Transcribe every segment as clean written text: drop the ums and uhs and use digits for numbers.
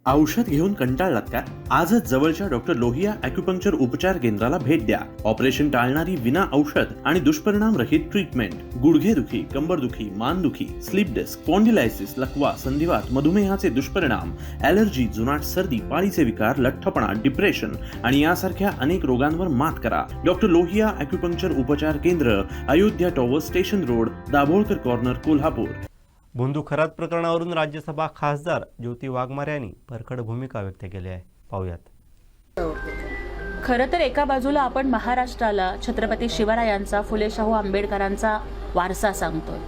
औषध घेऊन कंटाळलात का? आजच जवळच्या डॉक्टर लोहिया ॲक्युपंक्चर उपचार केंद्राला भेट द्या. ऑपरेशन टाळणारी विना औषध आणि दुष्परिणाम रहित ट्रीटमेंट. गुडघेदुखी, कंबरदुखी, मानदुखी, स्लीप डिस्क, स्पॉन्डिलायसिस, लकवा, संधिवात, मधुमेहाचे दुष्परिणाम, ॲलर्जी, जुनाट सर्दी, पाळीचे विकार, लठ्ठपणा, डिप्रेशन आणि यासारख्या अनेक रोगांवर मात करा. डॉक्टर लोहिया ॲक्युपंक्चर उपचार केंद्र, Ayodhya tower, station road, Dabholkar corner, Kolhapur. भोंदू खरात प्रकरणावरून राज्यसभा खासदार ज्योती वाघमारे यांनी परखड भूमिका व्यक्त केली आहे. पाहूयात. खरं तर एका बाजूला आपण महाराष्ट्राला छत्रपती शिवरायांचा, फुले शाहू आंबेडकरांचा वारसा सांगतोय.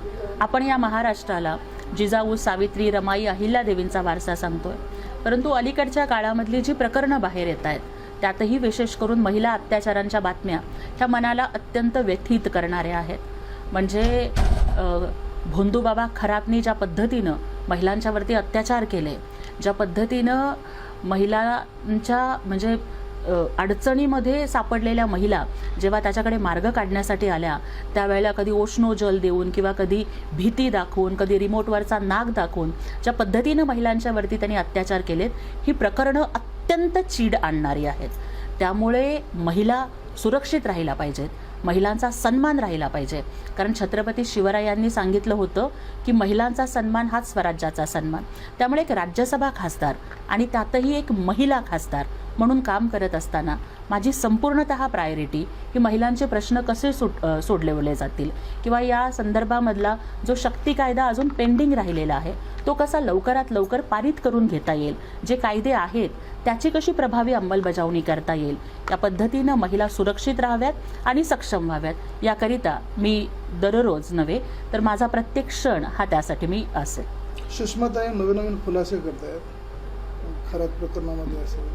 आपण या महाराष्ट्राला जिजाऊ, सावित्री, रमाई, अहिल्यादेवींचा वारसा सांगतोय. परंतु अलीकडच्या काळामधली जी प्रकरणं बाहेर येत आहेत त्यातही विशेष करून महिला अत्याचारांच्या बातम्या ह्या मनाला अत्यंत व्यथित करणाऱ्या आहेत. म्हणजे भोंदूबाबा खरातनी ज्या पद्धतीनं महिलांच्यावरती अत्याचार केले, ज्या पद्धतीनं महिलांच्या म्हणजे अडचणीमध्ये सापडलेल्या महिला जेव्हा त्याच्याकडे मार्ग काढण्यासाठी आल्या त्यावेळेला कधी ओशनो जल देऊन किंवा कधी भीती दाखवून, कधी रिमोटवरचा नाग दाखवून ज्या पद्धतीनं महिलांच्यावरती त्यांनी अत्याचार केलेत, ही प्रकरणं अत्यंत चीड आणणारी आहेत. त्यामुळे महिला सुरक्षित राहिला पाहिजेत, महिलांचा सन्मान राहिला पाहिजे. कारण छत्रपती शिवरायांनी सांगितलं होतं की महिलांचा सन्मान हाच स्वराज्याचा सन्मान. त्यामुळे एक राज्यसभा खासदार आणि त्यातही एक महिला खासदार म्हणून काम करत असताना माझी संपूर्णतः प्रायोरिटी ही महिलांचे प्रश्न कसे सोडवले जातील किंवा या संदर्भामधला जो शक्ती कायदा अजून पेंडिंग राहिलेला आहे तो कसा लवकरात लवकर पारित करून घेता येईल, जे कायदे आहेत त्याची कशी प्रभावी अंमलबजावणी करता येईल, या पद्धतीनं महिला सुरक्षित राहाव्यात आणि सक्षम व्हाव्यात, याकरिता मी दररोज नव्हे तर माझा प्रत्येक क्षण हा त्यासाठी मी असेल. सुषमाताई नवीन खुलासे करत आहेत. खरात प्रकरणामध्ये असेल,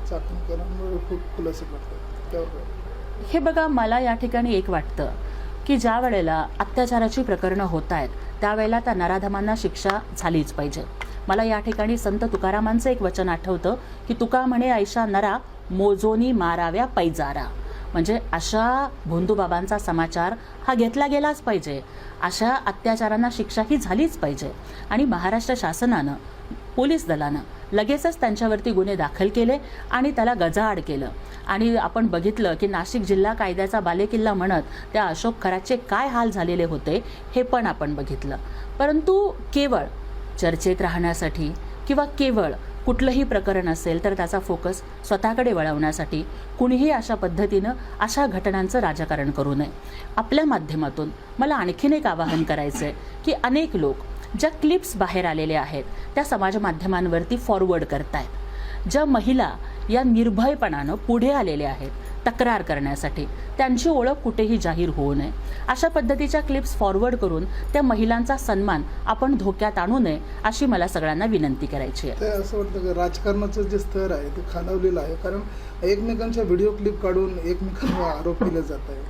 चाकणकरांवर खूप खुलासे करतात. त्यावर हे बघा, मला या ठिकाणी एक वाटतं की ज्या वेळेला अत्याचाराची प्रकरणं होत आहेत त्यावेळेला त्या नराधमांना शिक्षा झालीच पाहिजे. मला या ठिकाणी संत तुकारामांचं एक वचन आठवतं की तुका म्हणे ऐशा नरा मोजोनी माराव्या पैजारा. म्हणजे अशा भोंदूबाबांचा समाचार हा घेतला गेलाच पाहिजे. अशा अत्याचारांना शिक्षा ही झालीच पाहिजे. आणि महाराष्ट्र शासनानं, पोलीस दलानं लगेचच त्यांच्यावरती गुन्हे दाखल केले आणि त्याला गजाआड केलं. आणि आपण बघितलं की नाशिक जिल्हा कायद्याचा बालेकिल्ला म्हणत त्या अशोक खरातचे काय हाल झालेले होते हे पण आपण बघितलं. परंतु केवळ चर्चेत राहण्यासाठी किंवा केवळ कुठलंही प्रकरण असेल तर त्याचा फोकस स्वतःकडे वळवण्यासाठी कुणीही अशा पद्धतीनं अशा घटनांचं राजकारण करू नये. आपल्या माध्यमातून मला आणखीन एक आवाहन करायचं आहे की अनेक लोक ज्या क्लिप्स बाहेर आलेल्या आहेत त्या समाज माध्यमांवरती फॉरवर्ड करतायत. ज्या महिला या निर्भयपणानं पुढे आलेल्या आहेत तक्रार करण्यासाठी, त्यांची ओळख कुठेही जाहीर होऊ नये. अशा पद्धतीच्या क्लिप्स फॉरवर्ड करून त्या महिलांचा सन्मान आपण धोक्यात आणू नये अशी मला सगळ्यांना विनंती करायची आहे. ते असं वाटतं की राजकारणाचं जे स्तर आहे ते खालावलेलं आहे, कारण एकमेकांच्या व्हिडिओ क्लिप काढून एकमेकांवर आरोप केले जात आहे.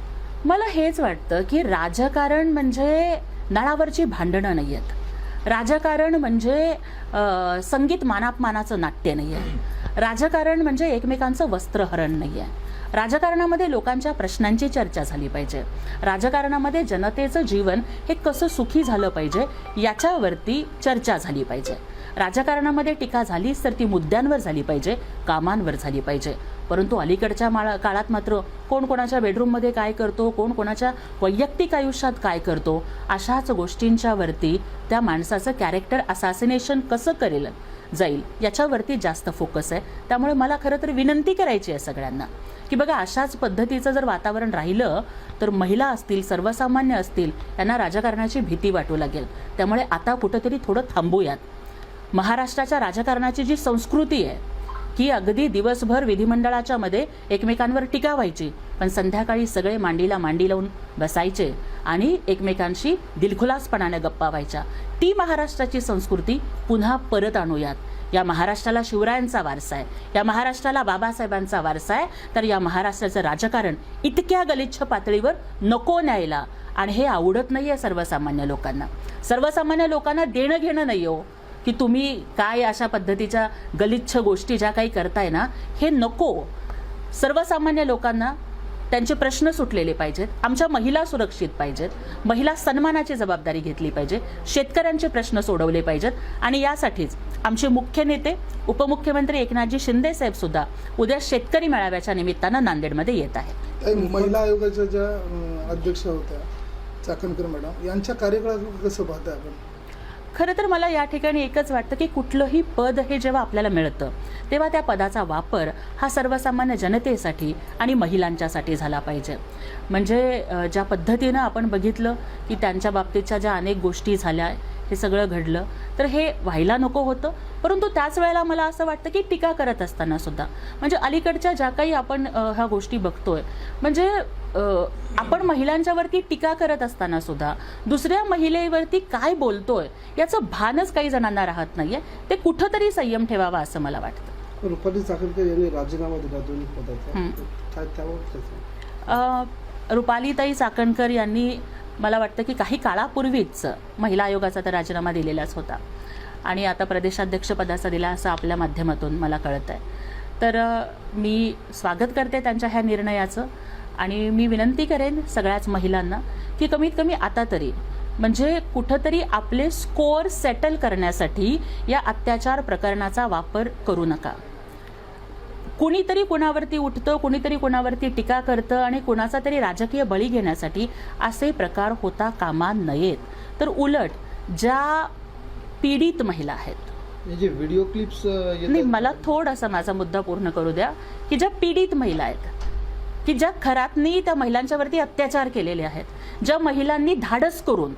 मला हेच वाटतं की राजकारण म्हणजे नळावरची भांडणं नाही आहेत. राजकारण म्हणजे संगीत मानापमानाचं नाट्य नाही आहे. राजकारण म्हणजे एकमेकांचं वस्त्रहरण नाही आहे. राजकारणामध्ये लोकांच्या प्रश्नांची चर्चा झाली पाहिजे. राजकारणामध्ये जनतेचं जीवन हे कसं सुखी झालं पाहिजे याच्यावरती चर्चा झाली पाहिजे. राजकारणामध्ये टीका झालीच तर ती मुद्द्यांवर झाली पाहिजे, कामांवर झाली पाहिजे. परंतु अलीकडच्या काळात मात्र कोण कोणाच्या बेडरूममध्ये काय करतो, कोण कोणाच्या वैयक्तिक आयुष्यात काय करतो, अशाच गोष्टींच्या वरती त्या माणसाचं कॅरेक्टर असॅसिनेशन कसं करेल जाईल याच्यावरती जास्त फोकस आहे. त्यामुळे मला खरं तर विनंती करायची आहे सगळ्यांना की बघा, अशाच पद्धतीचं जर वातावरण राहिलं तर महिला असतील, सर्वसामान्य असतील, यांना राजकारणाची भीती वाटू लागेल. त्यामुळे आता कुठंतरी थोडं थांबूयात. महाराष्ट्राच्या राजकारणाची जी संस्कृती आहे की अगदी दिवसभर विधिमंडळाच्या मध्ये एकमेकांवर टीका व्हायची, पण संध्याकाळी सगळे मांडीला मांडी लावून बसायचे आणि एकमेकांशी दिलखुलासपणाने गप्पा व्हायच्या, ती महाराष्ट्राची संस्कृती पुन्हा परत आणूयात. या महाराष्ट्राला शिवरायांचा वारसा आहे, या महाराष्ट्राला बाबासाहेबांचा वारसा आहे, तर या महाराष्ट्राचं राजकारण इतक्या गलिच्छ पातळीवर नको न्यायला. आणि हे आवडत नाहीये सर्वसामान्य लोकांना. सर्वसामान्य लोकांना देणं घेणं नाही हो की तुम्ही काय अशा पद्धतीच्या गलिच्छ गोष्टी ज्या काही करताय ना, हे नको. सर्वसामान्य लोकांना त्यांचे प्रश्न सुटलेले पाहिजेत, आमच्या महिला सुरक्षित पाहिजेत, महिला सन्मानाची जबाबदारी घेतली पाहिजे, शेतकऱ्यांचे प्रश्न सोडवले पाहिजेत. आणि यासाठीच आमचे मुख्य नेते उपमुख्यमंत्री एकनाथजी शिंदे साहेब सुद्धा उद्या शेतकरी मेळाव्याच्या निमित्तानं नांदेडमध्ये येत आहेत. महिला आयोगाच्या ज्या अध्यक्ष होत्या चाकणकर मॅडम, यांच्या कार्यकाळात कसं पाहताय आपण? खरं तर मला या ठिकाणी एकच वाटतं की कुठलंही पद हे जेव्हा आपल्याला मिळतं तेव्हा त्या पदाचा वापर हा सर्वसामान्य जनतेसाठी आणि महिलांच्यासाठी झाला पाहिजे. म्हणजे ज्या पद्धतीनं आपण बघितलं की त्यांच्या बाबतीतच्या ज्या अनेक गोष्टी झाल्या, हे सगळं घडलं, तर हे व्हायला नको होतं. परंतु त्याच वेळेला मला असं वाटतं की टीका करत असताना सुद्धा म्हणजे अलीकडच्या ज्या काही आपण ह्या गोष्टी बघतोय, म्हणजे आपण महिलांच्यावरती टीका करत असताना सुद्धा दुसऱ्या महिलेवरती काय बोलतोय याचं भानच काही जणांना राहत नाहीये. ते कुठंतरी संयम ठेवावा असं मला वाटतं. रुपाली चाकणकर यांनी राजीनामा दिला दोन्ही पदाचा, काय त्यावर? रुपालीताई चाकणकर यांनी मला वाटतं की काही काळापूर्वीच महिला आयोगाचा तर राजीनामा दिलेलाच होता आणि आता प्रदेशाध्यक्षपदाचा दिला असं आपल्या माध्यमातून मला कळत आहे. तर मी स्वागत करते त्यांच्या ह्या निर्णयाचं आणि मी विनंती करेन सगळ्याच महिलांना की कमीत कमी आता तरी म्हणजे कुठंतरी आपले स्कोअर सेटल करण्यासाठी या अत्याचार प्रकरणाचा वापर करू नका. कुणीतरी कुणावरती उठतं, कुणीतरी कुणावरती टीका करतं आणि कुणाचा तरी राजकीय बळी घेण्यासाठी असे प्रकार होता कामा नयेत. तर उलट ज्या पीडित महिला आहेत, जे व्हिडिओ क्लिप्स नाही, मला थोडासा माझा मुद्दा पूर्ण करू द्या, की ज्या पीडित महिला आहेत, की ज्या खरातनी त्या महिलांच्यावरती अत्याचार केलेले आहेत, ज्या महिलांनी धाडस करून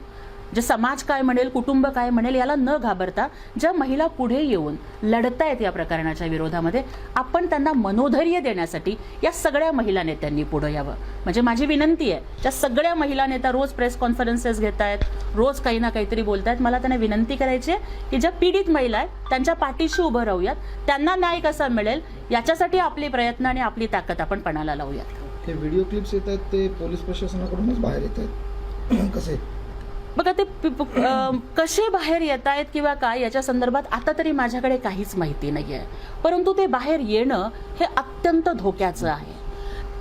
जे समाज काय म्हणेल, कुटुंब काय म्हणेल याला न घाबरता ज्या महिला पुढे येऊन लढतायत या प्रकरणाच्या विरोधामध्ये, आपण त्यांना मनोधैर्य देण्यासाठी या सगळ्या महिला नेत्यांनी पुढे यावं. म्हणजे माझी विनंती आहे, त्या सगळ्या महिला नेत्या रोज प्रेस कॉन्फरन्सेस घेत आहेत, रोज काही ना काहीतरी बोलत आहेत. मला त्यांना विनंती करायची आहे की ज्या पीडित महिला आहेत त्यांच्या पाठीशी उभं राहूयात, त्यांना न्याय कसा मिळेल याच्यासाठी आपले प्रयत्न आणि आपली ताकद आपण पणाला लावूयात. हे व्हिडिओ क्लिप्स येत आहेत ते पोलीस प्रशासनाकडूनच बाहेर येत आहेत कसे? बघा ते कसे बाहेर येत आहेत किंवा काय याच्या संदर्भात आता तरी माझ्याकडे काहीच माहिती नाही आहे. परंतु ते बाहेर येणं हे अत्यंत धोक्याचं आहे.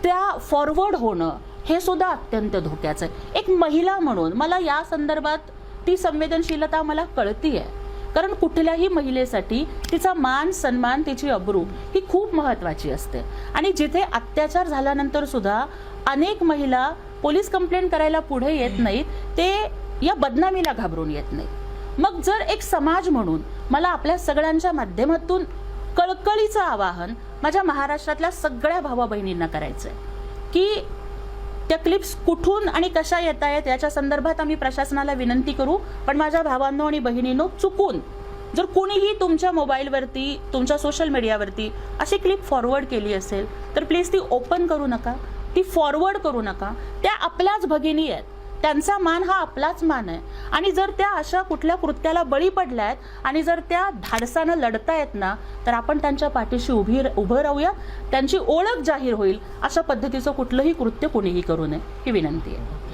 त्या फॉरवर्ड होणं हे सुद्धा अत्यंत धोक्याचं आहे. एक महिला म्हणून मला या संदर्भात ती संवेदनशीलता मला कळतीये, कारण कुठल्याही महिलेसाठी तिचा मान सन्मान, तिची अब्रू ही खूप महत्त्वाची असते. आणि जिथे अत्याचार झाल्यानंतर सुद्धा अनेक महिला पोलीस कंप्लेंट करायला पुढे येत नाहीत, ते या बदनामीला घाबरून येत नाही. मग जर एक समाज म्हणून मला आपल्या सगळ्यांच्या माध्यमातून कळकळीचं आवाहन माझ्या महाराष्ट्रातल्या सगळ्या भावा बहिणींना करायचंय की त्या क्लिप्स कुठून आणि कशा येत आहेत याच्या संदर्भात आम्ही प्रशासनाला विनंती करू. पण माझ्या भावांनो आणि बहिणींनो, चुकून जर कोणीही तुमच्या मोबाईलवरती, तुमच्या सोशल मीडियावरती अशी क्लिप फॉरवर्ड केली असेल तर प्लीज ती ओपन करू नका, ती फॉरवर्ड करू नका. त्या आपल्याच भगिनी आहेत, त्यांचा मान हा आपलाच मान आहे. आणि जर त्या अशा कुठल्या कृत्याला बळी पडल्या आहेत आणि जर त्या धाडसानं लढतायत ना, तर आपण त्यांच्या पाठीशी उभं राहूया. त्यांची ओळख जाहीर होईल अशा पद्धतीचं कुठलंही कृत्य कोणीही करू नये ही विनंती आहे.